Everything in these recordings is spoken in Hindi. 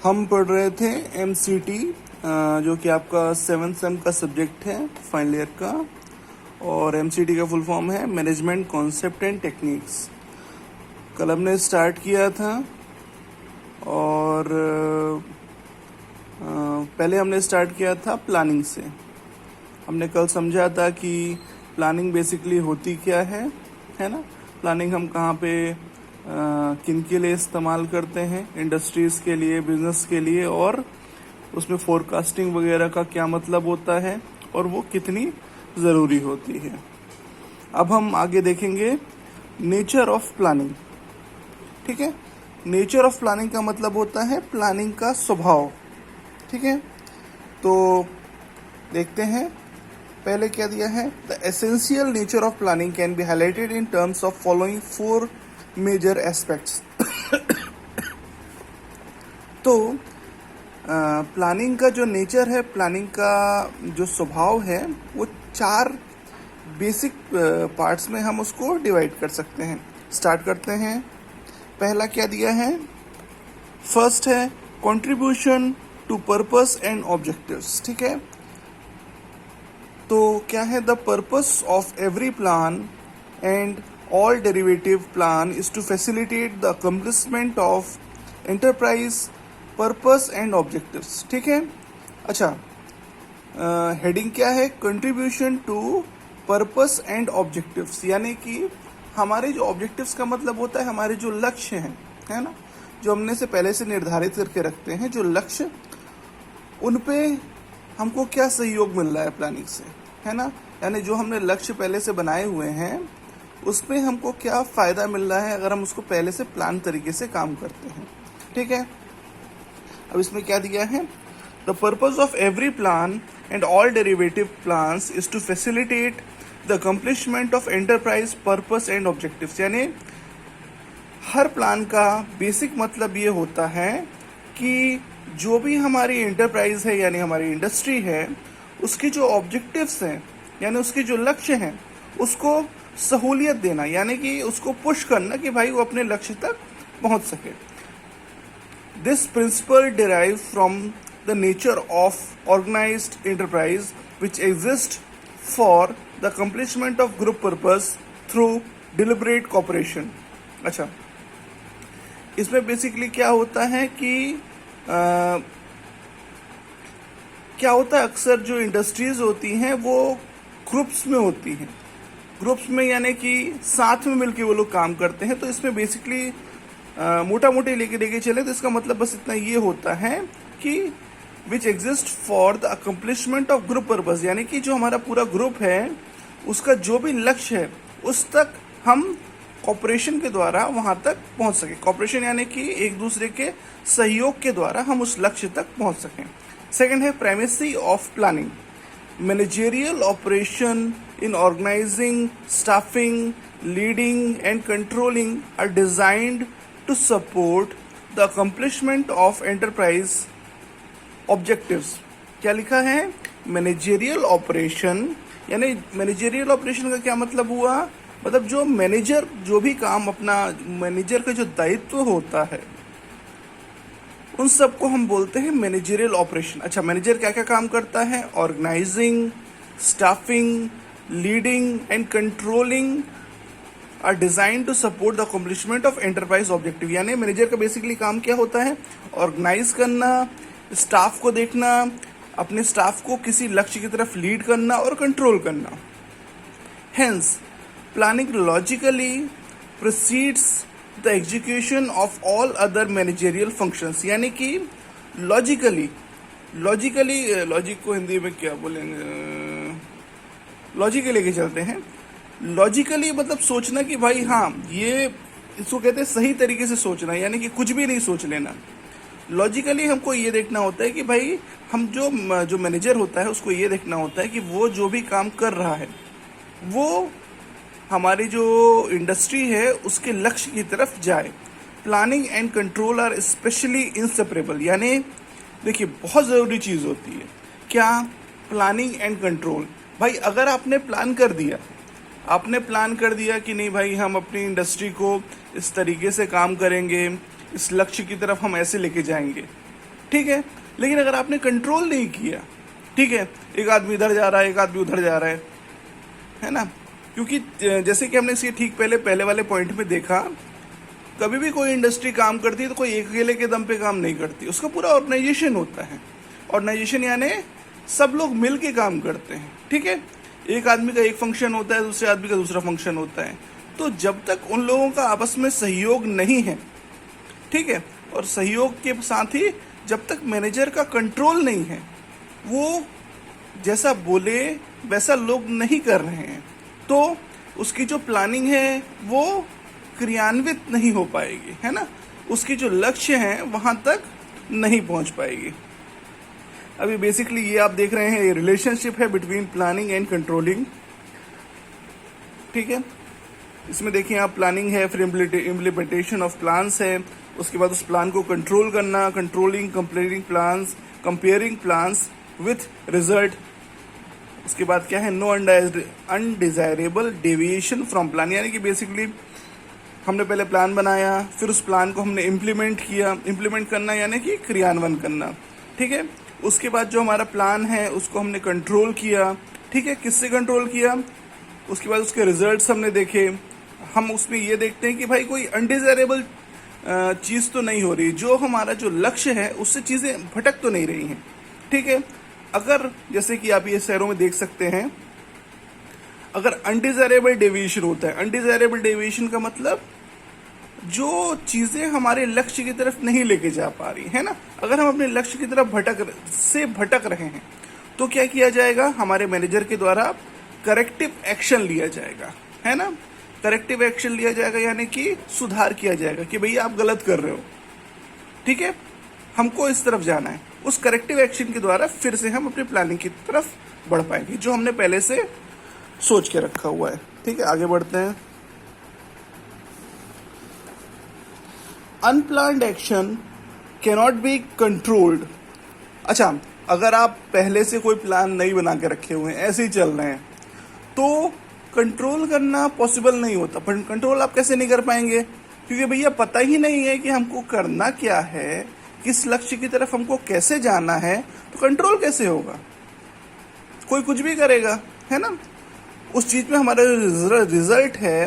हम पढ़ रहे थे MCT, जो कि आपका 7th सेम का सब्जेक्ट है फाइनल ईयर का। और MCT का फुल फॉर्म है मैनेजमेंट कॉन्सेप्ट एंड टेक्निक्स। कल हमने स्टार्ट किया था और पहले हमने स्टार्ट किया था प्लानिंग से। हमने कल समझा था कि प्लानिंग बेसिकली होती क्या है ना। प्लानिंग हम कहाँ पे किन के लिए इस्तेमाल करते हैं, इंडस्ट्रीज़ के लिए, बिजनेस के लिए, और उसमें फोरकास्टिंग वगैरह का क्या मतलब होता है और वो कितनी ज़रूरी होती है। अब हम आगे देखेंगे नेचर ऑफ प्लानिंग। ठीक है, नेचर ऑफ प्लानिंग का मतलब होता है प्लानिंग का स्वभाव। ठीक है, तो देखते हैं पहले क्या दिया है। The essential nature of planning can be highlighted in terms of following 4 major aspects. तो प्लानिंग का जो नेचर है, प्लानिंग का जो स्वभाव है, वो 4 बेसिक पार्ट्स में हम उसको डिवाइड कर सकते हैं। स्टार्ट करते हैं। पहला क्या दिया है, फर्स्ट है contribution to purpose and objectives. ठीक है, तो क्या है, the purpose of every plan and all derivative plan is to facilitate the accomplishment of enterprise purpose and objectives. ठीक है, अच्छा, हेडिंग क्या है, contribution to purpose and objectives, यानी कि हमारे जो ऑब्जेक्टिव्स का मतलब होता है हमारे जो लक्ष्य हैं, है ना, जो हमने से पहले से निर्धारित करके रखते हैं जो लक्ष्य, उन पे हमको क्या सहयोग मिल रहा है प्लानिंग से, है ना। यानी जो हमने लक्ष्य पहले से बनाए हुए हैं उसमें हमको क्या फ़ायदा मिल रहा है अगर हम उसको पहले से प्लान तरीके से काम करते हैं। ठीक है, अब इसमें क्या दिया है, the purpose of every plan and all derivative plans is to facilitate the accomplishment of enterprise purpose and objectives. यानी हर प्लान का बेसिक मतलब ये होता है कि जो भी हमारी एंटरप्राइज है यानी हमारी इंडस्ट्री है, उसकी जो ऑब्जेक्टिव्स हैं यानी उसके जो लक्ष्य हैं उसको सहूलियत देना, यानी कि उसको पुश करना कि भाई वो अपने लक्ष्य तक पहुंच सके। This principle derive from the nature of organised enterprise which exist for the accomplishment of group purpose through deliberate cooperation. अच्छा, इसमें बेसिकली क्या होता है कि क्या होता है, अक्सर जो इंडस्ट्रीज होती हैं वो ग्रुप्स में होती हैं। ग्रुप्स में यानी कि साथ में मिलके वो लोग काम करते हैं। तो इसमें बेसिकली मोटा मोटी लेके चले तो इसका मतलब बस इतना ये होता है कि विच exist for the accomplishment of group purpose, यानी कि जो हमारा पूरा ग्रुप है उसका जो भी लक्ष्य है उस तक हम कॉपरेशन के द्वारा वहां तक पहुंच सके। कॉपरेशन यानी कि एक दूसरे के सहयोग के द्वारा हम उस लक्ष्य तक पहुंच सकें। सेकंड है primacy of planning. Managerial operation in organising, staffing, leading and controlling are designed to support the accomplishment of enterprise objectives. क्या लिखा है, मैनेजेरियल ऑपरेशन, यानी मैनेजेरियल ऑपरेशन का क्या मतलब हुआ, मतलब जो मैनेजर जो भी काम अपना, मैनेजर का जो दायित्व होता है उन सबको हम बोलते हैं मैनेजेरियल ऑपरेशन। अच्छा, मैनेजर क्या क्या काम करता है, organizing, staffing, leading and controlling are design to support the accomplishment of enterprise objective. यानी मैनेजर का बेसिकली काम क्या होता है, ऑर्गेनाइज करना, स्टाफ को देखना, अपने स्टाफ को किसी लक्ष्य की तरफ लीड करना और कंट्रोल करना। Hence planning logically proceeds the execution of all other managerial functions. यानी कि लॉजिकली लॉजिक को हिंदी में क्या बोलेंगे, लॉजिक लेके चलते हैं। लॉजिकली मतलब सोचना कि भाई हाँ, ये इसको कहते हैं सही तरीके से सोचना, यानी कि कुछ भी नहीं सोच लेना। लॉजिकली हमको ये देखना होता है कि भाई हम जो मैनेजर होता है उसको ये देखना होता है कि वो जो भी काम कर रहा है वो हमारी जो इंडस्ट्री है उसके लक्ष्य की तरफ जाए। Planning and control are specially inseparable. यानी देखिए, बहुत ज़रूरी चीज़ होती है क्या, प्लानिंग एंड कंट्रोल। भाई अगर आपने प्लान कर दिया कि नहीं भाई हम अपनी इंडस्ट्री को इस तरीके से काम करेंगे, इस लक्ष्य की तरफ हम ऐसे लेके जाएंगे, ठीक है। लेकिन अगर आपने कंट्रोल नहीं किया, ठीक है, एक आदमी इधर जा रहा है, एक आदमी उधर जा रहा है ना, क्योंकि जैसे कि हमने इसके ठीक पहले वाले पॉइंट में देखा, कभी भी कोई इंडस्ट्री काम करती है तो कोई एक अकेले के दम पे काम नहीं करती, उसका पूरा ऑर्गेनाइजेशन होता है। ऑर्गेनाइजेशन यानी सब लोग मिल के काम करते हैं, ठीक है। एक आदमी का एक फंक्शन होता है, दूसरे आदमी का दूसरा फंक्शन होता है। तो जब तक उन लोगों का आपस में सहयोग नहीं है, ठीक है, और सहयोग के साथ ही जब तक मैनेजर का कंट्रोल नहीं है, वो जैसा बोले वैसा लोग नहीं कर रहे हैं, तो उसकी जो प्लानिंग है वो क्रियान्वित नहीं हो पाएगी, है ना, उसकी जो लक्ष्य है वहां तक नहीं पहुंच पाएगी। अभी बेसिकली ये आप देख रहे हैं, ये रिलेशनशिप है बिटवीन प्लानिंग एंड कंट्रोलिंग, ठीक है। इसमें देखिए आप, प्लानिंग है, फिर इम्प्लीमेंटेशन ऑफ प्लान्स है, उसके बाद उस प्लान को कंट्रोल करना, controlling, comparing plans with result. उसके बाद क्या है, no undesirable deviation from plan, यानी कि बेसिकली हमने पहले प्लान बनाया, फिर उस प्लान को हमने इम्प्लीमेंट किया। इम्प्लीमेंट करना यानी कि क्रियान्वयन करना, ठीक है। उसके बाद जो हमारा प्लान है उसको हमने कंट्रोल किया, ठीक है। किससे कंट्रोल किया? उसके बाद उसके रिजल्ट्स हमने देखे। हम उसमें ये देखते हैं कि भाई कोई अनडिजायरेबल चीज़ तो नहीं हो रही, जो हमारा जो लक्ष्य है उससे चीज़ें भटक तो नहीं रही हैं, ठीक है। अगर जैसे कि आप ये शहरों में देख सकते हैं, अगर अनडिजायरेबल डेविएशन होता है, अनडिजायरेबल डेविएशन का मतलब जो चीजें हमारे लक्ष्य की तरफ नहीं लेके जा पा रही है ना, अगर हम अपने लक्ष्य की तरफ भटक रहे हैं तो क्या किया जाएगा, हमारे मैनेजर के द्वारा करेक्टिव एक्शन लिया जाएगा, है ना। करेक्टिव एक्शन लिया जाएगा यानी कि सुधार किया जाएगा कि भैया आप गलत कर रहे हो, ठीक है, हमको इस तरफ जाना है। उस करेक्टिव एक्शन के द्वारा फिर से हम अपनी प्लानिंग की तरफ बढ़ पाएंगे, जो हमने पहले से सोच के रखा हुआ है, ठीक है। आगे बढ़ते हैं। Unplanned action cannot be controlled. अच्छा, अगर आप पहले से कोई प्लान नहीं बना के रखे हुए हैं, ऐसे ही चल रहे हैं, तो कंट्रोल करना पॉसिबल नहीं होता। पर कंट्रोल आप कैसे नहीं कर पाएंगे, क्योंकि भैया पता ही नहीं है कि हमको करना क्या है, किस लक्ष्य की तरफ हमको कैसे जाना है, तो कंट्रोल कैसे होगा? कोई कुछ भी करेगा, है ना। उस चीज में हमारा जो रिजल्ट है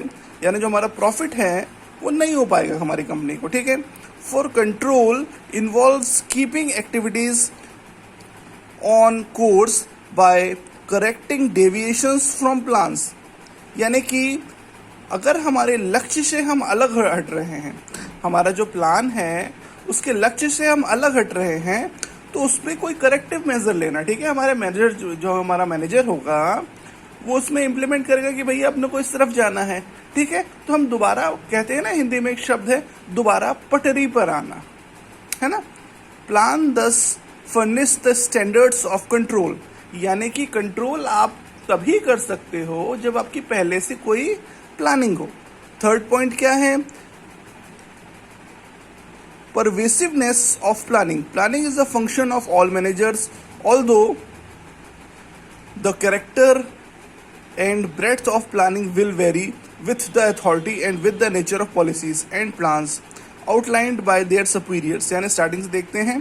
यानी जो हमारा प्रॉफिट है वो नहीं हो पाएगा हमारी कंपनी को, ठीक है। For control involves keeping activities on course by correcting deviations from plans, यानी कि अगर हमारे लक्ष्य से हम अलग हट रहे हैं, हमारा जो प्लान है उसके लक्ष्य से हम अलग हट रहे हैं, तो उस पर कोई करेक्टिव मेजर लेना, ठीक है। हमारे मैनेजर जो हमारा मैनेजर होगा वो उसमें इम्प्लीमेंट करेगा कि भैया अपने को इस तरफ जाना है, ठीक है। तो हम दोबारा, कहते हैं ना हिंदी में एक शब्द है, दोबारा पटरी पर आना, है ना। प्लान दस furnish the standards of control, यानी कि कंट्रोल आप तभी कर सकते हो जब आपकी पहले से कोई प्लानिंग हो। थर्ड पॉइंट क्या है, pervasiveness of planning. Planning is a function of all managers, although the character and breadth of planning will vary with the authority and with the nature of policies and plans outlined by their superiors. यानी स्टार्टिंग से देखते हैं,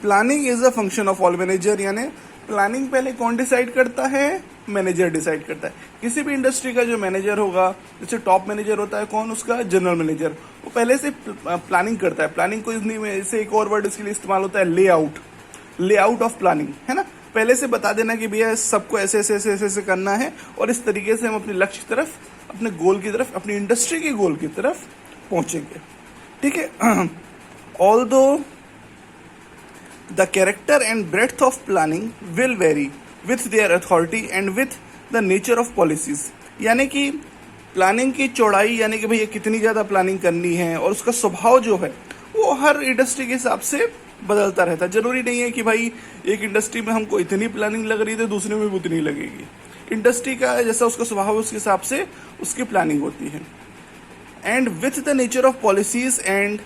planning is a function of all manager, यानी प्लानिंग पहले कौन डिसाइड करता है? मैनेजर डिसाइड करता है। किसी भी इंडस्ट्री का जो मैनेजर होगा, जैसे टॉप मैनेजर होता है कौन, उसका जनरल मैनेजर, वो पहले से प्लानिंग करता है। प्लानिंग को इससे एक और वर्ड इसके लिए इस्तेमाल होता है, लेआउट ऑफ प्लानिंग, है ना। पहले से बता देना कि भैया सबको ऐसे ऐसे ऐसे ऐसे करना है और इस तरीके से हम अपने लक्ष्य की तरफ, अपने गोल की तरफ, अपनी इंडस्ट्री के गोल की तरफ पहुंचेंगे, ठीक है। Although the character and breadth of planning will very with their authority and with the nature of policies, यानी कि प्लानिंग की चौड़ाई, यानी कि भैया कितनी ज्यादा प्लानिंग करनी है, और उसका स्वभाव जो है वो हर इंडस्ट्री के हिसाब से बदलता रहता है। जरूरी नहीं है कि भाई एक इंडस्ट्री में हमको इतनी प्लानिंग लग रही है तो दूसरे में भी उतनी लगेगी। इंडस्ट्री का जैसा उसका स्वभाव है उसके हिसाब से उसकी प्लानिंग होती है। And with the nature of policies and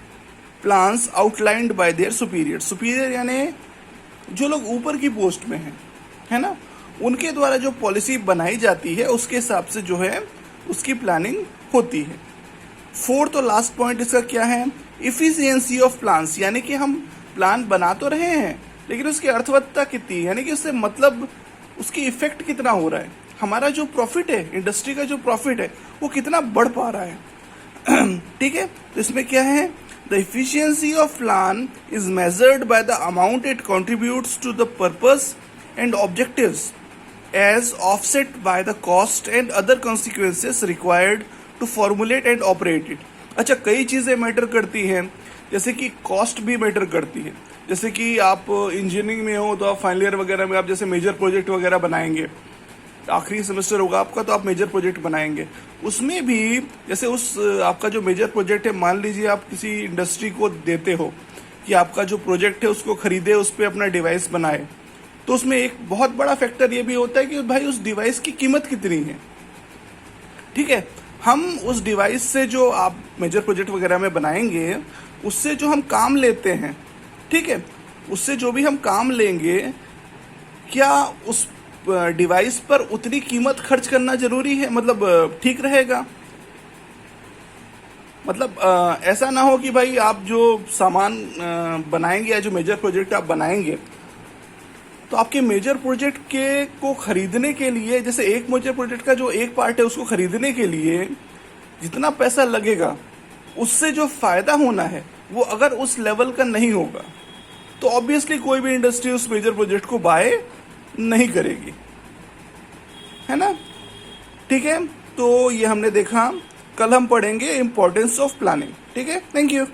plans outlined bye there superior. Superior यानी जो लोग ऊपर की पोस्ट में हैं, है ना, उनके द्वारा जो पॉलिसी बनाई जाती है उसके हिसाब से जो है उसकी प्लानिंग होती है। फोर्थ और लास्ट पॉइंट इसका क्या है, इफिशियंसी ऑफ प्लान्स, यानी कि हम प्लान बना तो रहे हैं, लेकिन उसकी अर्थवत्ता कितनी है, यानी कि उससे मतलब उसकी इफेक्ट कितना हो रहा है, हमारा जो प्रॉफिट है, इंडस्ट्री का जो प्रॉफिट है वो कितना बढ़ पा रहा है। ठीक है, तो इसमें क्या है, the efficiency of plan is measured by the amount it contributes to the purpose and objectives as offset by the cost and other consequences required to formulate and operate it. अच्छा, कई चीजें मैटर करती हैं, जैसे कि कॉस्ट भी मैटर करती है। जैसे कि आप इंजीनियरिंग में हो तो आप फाइनल ईयर वगैरह में आप जैसे मेजर प्रोजेक्ट वगैरह बनाएंगे, आखिरी सेमेस्टर होगा आपका तो आप मेजर प्रोजेक्ट बनाएंगे, उसमें भी जैसे उस आपका जो मेजर प्रोजेक्ट है, मान लीजिए आप किसी इंडस्ट्री को देते हो कि आपका जो प्रोजेक्ट है उसको खरीदे, उस पर अपना डिवाइस बनाए, तो उसमें एक बहुत बड़ा फैक्टर ये भी होता है कि भाई उस डिवाइस की कीमत कितनी है। ठीक है, हम उस डिवाइस से जो आप मेजर प्रोजेक्ट वगैरह में बनाएंगे, उससे जो हम काम लेते हैं, ठीक है, उससे जो भी हम काम लेंगे, क्या उस डिवाइस पर उतनी कीमत खर्च करना जरूरी है, मतलब ठीक रहेगा। मतलब ऐसा ना हो कि भाई आप जो सामान बनाएंगे या जो मेजर प्रोजेक्ट आप बनाएंगे, तो आपके मेजर प्रोजेक्ट के को खरीदने के लिए, जैसे एक मेजर प्रोजेक्ट का जो एक पार्ट है उसको खरीदने के लिए जितना पैसा लगेगा, उससे जो फायदा होना है वो अगर उस लेवल का नहीं होगा, तो ऑब्वियसली कोई भी इंडस्ट्री उस मेजर प्रोजेक्ट को बाय नहीं करेगी, है ना। ठीक है, तो ये हमने देखा, कल हम पढ़ेंगे इंपॉर्टेंस ऑफ प्लानिंग। ठीक है, थैंक यू।